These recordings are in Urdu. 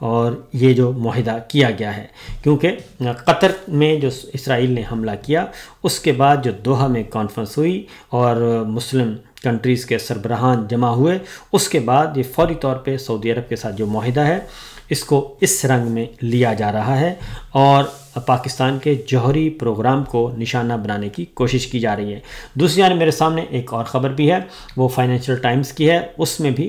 اور یہ جو معاہدہ کیا گیا ہے، کیونکہ قطر میں جو اسرائیل نے حملہ کیا اس کے بعد جو دوحہ میں کانفرنس ہوئی اور مسلم کنٹریز کے سربراہان جمع ہوئے، اس کے بعد یہ فوری طور پہ سعودی عرب کے ساتھ جو معاہدہ ہے اس کو اس رنگ میں لیا جا رہا ہے اور پاکستان کے جوہری پروگرام کو نشانہ بنانے کی کوشش کی جا رہی ہے۔ دوسری جانب میرے سامنے ایک اور خبر بھی ہے، وہ فائنینشیل ٹائمز کی ہے، اس میں بھی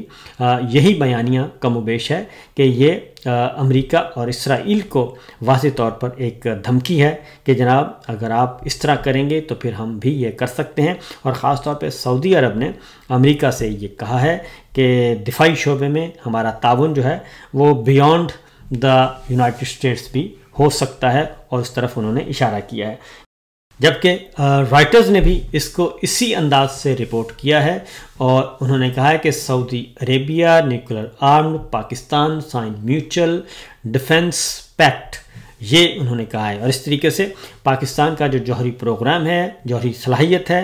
یہی بیانیہ کم و بیش ہے کہ یہ امریکہ اور اسرائیل کو واضح طور پر ایک دھمکی ہے کہ جناب اگر آپ اس طرح کریں گے تو پھر ہم بھی یہ کر سکتے ہیں، اور خاص طور پہ سعودی عرب نے امریکہ سے یہ کہا ہے کہ دفاعی شعبے میں ہمارا تعاون جو ہے وہ بیونڈ دا یونائٹڈ اسٹیٹس بھی ہو سکتا ہے، اور اس طرف انہوں نے اشارہ کیا ہے۔ جبکہ رائٹرز نے بھی اس کو اسی انداز سے رپورٹ کیا ہے اور انہوں نے کہا ہے کہ Saudi Arabia nuclear armed Pakistan sign mutual defence pact, یہ انہوں نے کہا ہے، اور اس طریقے سے پاکستان کا جو جوہری پروگرام ہے، جوہری صلاحیت ہے،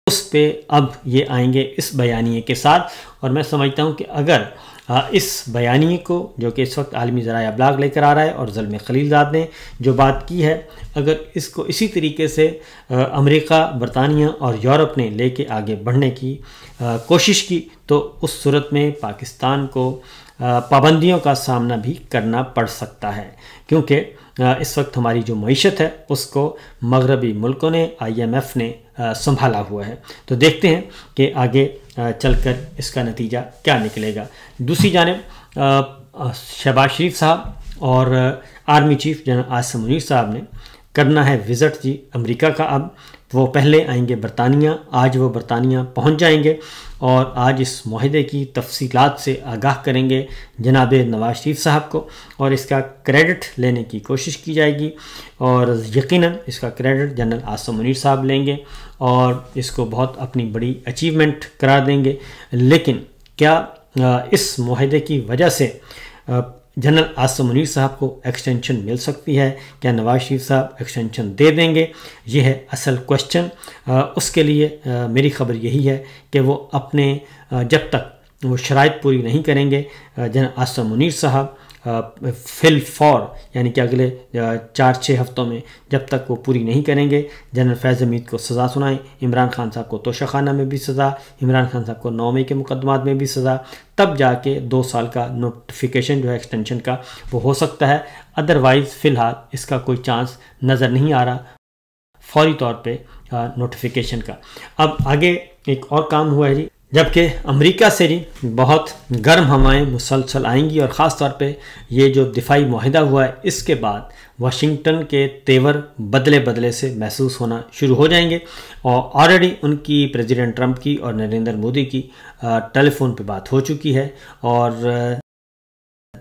اس پہ اب یہ آئیں گے اس بیانیے کے ساتھ۔ اور میں سمجھتا ہوں کہ اگر اس بیانیے کو جو کہ اس وقت عالمی ذرائع ابلاغ لے کر آ رہا ہے اور زلمے خلیلزاد نے جو بات کی ہے، اگر اس کو اسی طریقے سے امریکہ، برطانیہ اور یورپ نے لے کے آگے بڑھنے کی کوشش کی تو اس صورت میں پاکستان کو پابندیوں کا سامنا بھی کرنا پڑ سکتا ہے، کیونکہ اس وقت ہماری جو معیشت ہے اس کو مغربی ملکوں نے، IMF نے سنبھالا ہوا ہے۔ تو دیکھتے ہیں کہ آگے چل کر اس کا نتیجہ کیا نکلے گا۔ دوسری جانب شہباز شریف صاحب اور army chief general Asim Munir صاحب نے کرنا ہے وزٹ جی امریکہ کا۔ اب وہ پہلے آئیں گے برطانیہ، آج وہ برطانیہ پہنچ جائیں گے اور آج اس معاہدے کی تفصیلات سے آگاہ کریں گے جناب نواز شریف صاحب کو، اور اس کا کریڈٹ لینے کی کوشش کی جائے گی، اور یقیناً اس کا کریڈٹ جنرل عاصم منیر صاحب لیں گے اور اس کو بہت اپنی بڑی اچیومنٹ قرار دیں گے۔ لیکن کیا اس معاہدے کی وجہ سے جنرل عاصم منیر صاحب کو ایکسٹینشن مل سکتی ہے؟ کیا نواز شریف صاحب ایکسٹینشن دے دیں گے؟ یہ ہے اصل کوشچن۔ اس کے لیے میری خبر یہی ہے کہ وہ اپنے جب تک وہ شرائط پوری نہیں کریں گے، جنرل عاصم منیر صاحب فی الفور یعنی کہ اگلے 4-6 ہفتوں میں جب تک وہ پوری نہیں کریں گے، جنرل فیض حمید کو سزا سنائیں، عمران خان صاحب کو توشہ خانہ میں بھی سزا، عمران خان صاحب کو 9 مئی کے مقدمات میں بھی سزا، تب جا کے 2 سال کا نوٹیفیکیشن جو ہے ایکسٹینشن کا وہ ہو سکتا ہے۔ ادروائز فی الحال اس کا کوئی چانس نظر نہیں آ رہا فوری طور پہ نوٹیفیکیشن کا۔ اب آگے ایک اور کام ہوا ہے جی، جبکہ امریکہ سے جی بہت گرم ہوائیں مسلسل آئیں گی، اور خاص طور پہ یہ جو دفاعی معاہدہ ہوا ہے اس کے بعد واشنگٹن کے تیور بدلے بدلے سے محسوس ہونا شروع ہو جائیں گے، اور آلریڈی ان کی پریزیڈنٹ ٹرمپ کی اور نریندر مودی کی ٹیلی فون پہ بات ہو چکی ہے، اور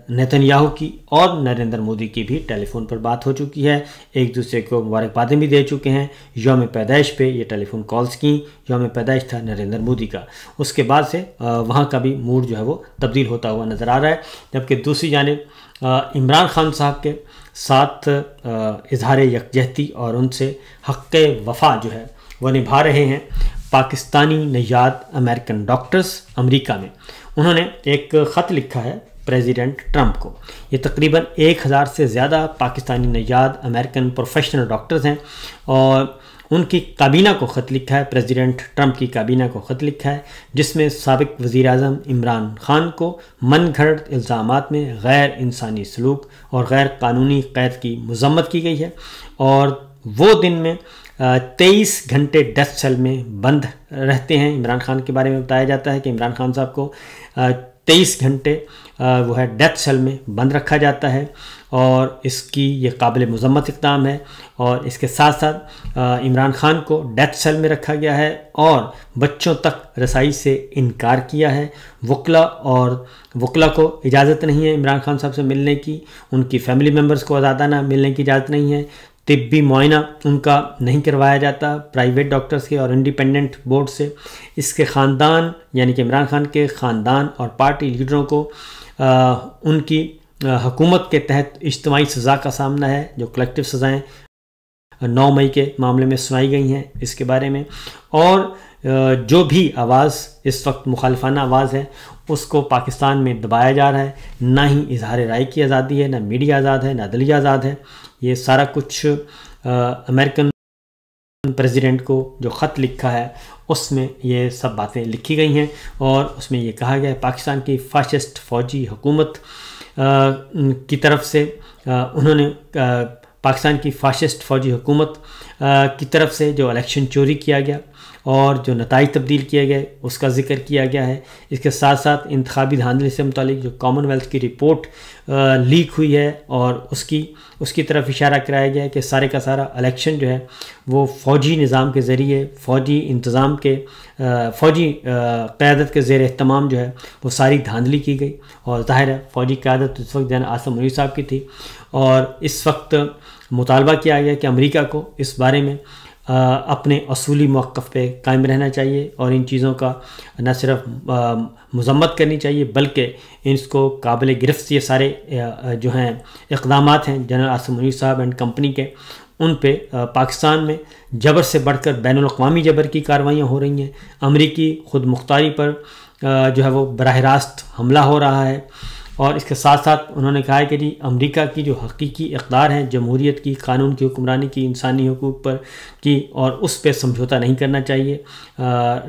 نیتن یاہو کی اور نریندر مودی کی بھی ٹیلی فون پر بات ہو چکی ہے، ایک دوسرے کو مبارکبادیں بھی دے چکے ہیں، یوم پیدائش پہ یہ ٹیلی فون کالز کی، یوم پیدائش تھا نریندر مودی کا، اس کے بعد سے وہاں کا بھی موڈ جو ہے وہ تبدیل ہوتا ہوا نظر آ رہا ہے۔ جبکہ دوسری جانب عمران خان صاحب کے ساتھ اظہار یکجہتی اور ان سے حق وفا جو ہے وہ نبھا رہے ہیں پاکستانی نژاد امریکن ڈاکٹرز امریکہ میں۔ انہوں نے ایک خط لکھا ہے پریزیڈنٹ ٹرمپ کو، یہ تقریباً 1000 سے زیادہ پاکستانی نژاد امریکن پروفیشنل ڈاکٹرز ہیں، اور ان کی کابینہ کو خط لکھا ہے، پریزیڈنٹ ٹرمپ کی کابینہ کو خط لکھا ہے، جس میں سابق وزیر اعظم عمران خان کو من گھڑت الزامات میں غیر انسانی سلوک اور غیر قانونی قید کی مذمت کی گئی ہے، اور وہ دن میں 23 گھنٹے ڈیتھ سیل میں بند رہتے ہیں۔ عمران خان کے بارے میں بتایا جاتا ہے کہ عمران خان صاحب کو 23 گھنٹے وہ ہے ڈیتھ سیل میں بند رکھا جاتا ہے، اور اس کی یہ قابل مذمت اقدام ہے، اور اس کے ساتھ ساتھ عمران خان کو ڈیتھ سیل میں رکھا گیا ہے اور بچوں تک رسائی سے انکار کیا ہے۔ وکلا کو اجازت نہیں ہے عمران خان صاحب سے ملنے کی، ان کی فیملی ممبرز کو آزادانہ ملنے کی اجازت نہیں ہے، طبی معائنہ ان کا نہیں کروایا جاتا پرائیویٹ ڈاکٹرز کے اور انڈیپینڈنٹ بورڈ سے۔ اس کے خاندان یعنی کہ عمران خان کے خاندان اور پارٹی لیڈروں کو ان کی حکومت کے تحت اجتماعی سزا کا سامنا ہے، جو کلیکٹیو سزائیں 9 مئی کے معاملے میں سنائی گئی ہیں اس کے بارے میں، اور جو بھی آواز اس وقت مخالفانہ آواز ہے اس کو پاکستان میں دبایا جا رہا ہے. نہ ہی اظہار رائے کی آزادی ہے، نہ میڈیا آزاد ہے، نہ عدلیہ آزاد ہے. یہ سارا کچھ امریکن پریزیڈنٹ کو جو خط لکھا ہے اس میں یہ سب باتیں لکھی گئی ہیں، اور اس میں یہ کہا گیا ہے پاکستان کی فاشسٹ فوجی حکومت کی طرف سے انہوں نے پاکستان کی فاشسٹ فوجی حکومت کی طرف سے جو الیکشن چوری کیا گیا اور جو نتائج تبدیل کیے گئے اس کا ذکر کیا گیا ہے. اس کے ساتھ ساتھ انتخابی دھاندلی سے متعلق جو کامن ویلتھ کی رپورٹ لیک ہوئی ہے اور اس کی طرف اشارہ کرایا گیا ہے کہ سارے کا سارا الیکشن جو ہے وہ فوجی نظام کے ذریعے، فوجی انتظام کے، فوجی قیادت کے زیر اہتمام جو ہے وہ ساری دھاندلی کی گئی. اور ظاہر ہے فوجی قیادت اس وقت جنرل عاصم منیر صاحب کی تھی، اور اس وقت مطالبہ کیا گیا کہ امریکہ کو اس بارے میں اپنے اصولی موقف پہ قائم رہنا چاہیے اور ان چیزوں کا نہ صرف مذمت کرنی چاہیے بلکہ اس کو قابل گرفت یہ سارے جو ہیں اقدامات ہیں جنرل عاصم منیر صاحب اینڈ کمپنی کے، ان پہ پاکستان میں جبر سے بڑھ کر بین الاقوامی جبر کی کارروائیاں ہو رہی ہیں. امریکی خود مختاری پر جو ہے وہ براہ راست حملہ ہو رہا ہے. اور اس کے ساتھ ساتھ انہوں نے کہا ہے کہ جی امریکہ کی جو حقیقی اقدار ہیں جمہوریت کی، قانون کی حکمرانی کی، انسانی حقوق پر کی، اور اس پہ سمجھوتہ نہیں کرنا چاہیے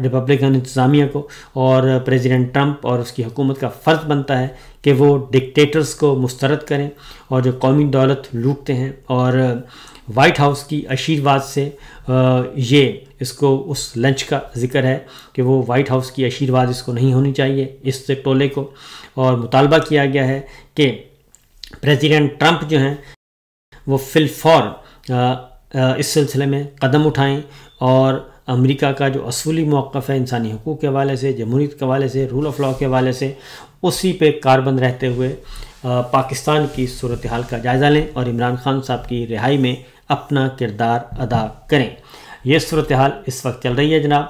ریپبلکن انتظامیہ کو. اور پریزیڈنٹ ٹرمپ اور اس کی حکومت کا فرض بنتا ہے کہ وہ ڈکٹیٹرز کو مسترد کریں اور جو قومی دولت لوٹتے ہیں. اور وائٹ ہاؤس کی آشیرواد سے یہ اس کو اس لنچ کا ذکر ہے کہ وہ وائٹ ہاؤس کی آشیرواد اس کو نہیں ہونی چاہیے اس ٹولے کو. اور مطالبہ کیا گیا ہے کہ پریزیڈنٹ ٹرمپ جو ہیں وہ فی الفور اس سلسلے میں قدم اٹھائیں اور امریکہ کا جو اصولی موقف ہے انسانی حقوق کے حوالے سے، جمہوریت کے حوالے سے، رول آف لاء کے حوالے سے، اسی پہ کاربند رہتے ہوئے پاکستان کی صورتحال کا جائزہ لیں اور عمران خان صاحب کی رہائی میں اپنا کردار ادا کریں. یہ صورتحال اس وقت چل رہی ہے جناب.